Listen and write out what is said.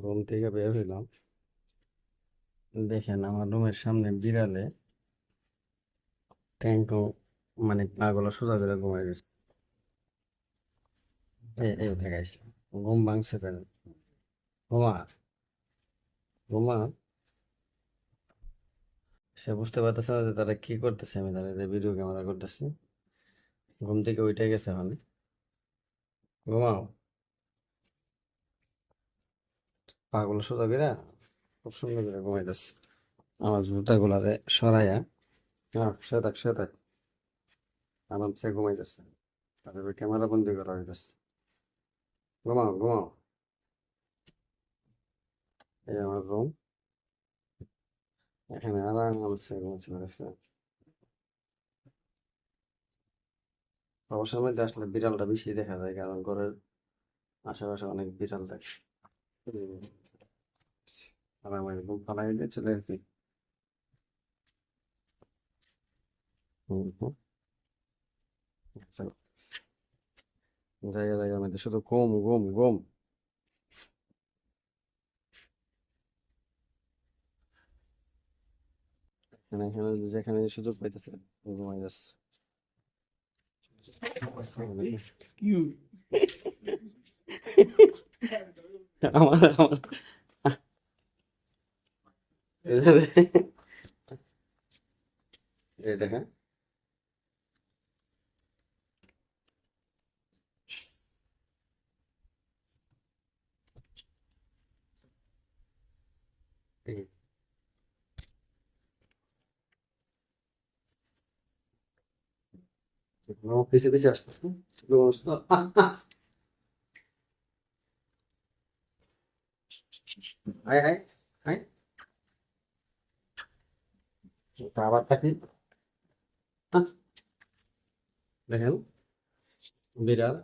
Room থেকে বের হইলাম, দেখেন আমার রুমের সামনে বিড়ালে ট্যাঙ্ক, মানে পাগুলো সোজা করে ঘুমাই গেছে। এই দেখাইছে, ঘুম ভাঙছে কেন? ঘুমা, ঘুমা। সে বুঝতে পারতেছে না যে তারা কি করতেছে, আমি তাদের ভিডিও ক্যামেরা করতেছি। ঘুম থেকে উঠে গেছে এখন। ঘুমাও, পাগুলো সোজা করে খুব সুন্দর করে ঘুমাইতেছে। আমার জুতা গুলারে সরাইয়া, হ্যাঁ সে থাক সে থাক, আরামসে ঘুমাইতেছে। তাদের ক্যামেরা বন্দি করা হইতেছে। ঘুমাও ঘুমাও। এই আমার রুম, এখানে আরামসে ঘুমাচ্ছে পারছে। অবসর মধ্যে আসলে বিড়ালটা বেশি দেখা যায়, কারণ ঘরের আশেপাশে অনেক বিড়াল থাকে। হুম, আর আমার ঘুম পালাই দিয়ে চলে আসছি। হুম, হুম। আচ্ছা, জায়গা জায়গার মধ্যে শুধু ঘুম ঘুম ঘুম। এখানে এখানে যেখানে সুযোগ পাইতেছে ঘুমাই যাচ্ছে। আমার আমার এই দেখেন, এই আমার পিছে পিছে আসতেছে। শুধু আয় আয় আয়, আবার থাকি। দেখেন বিড়াল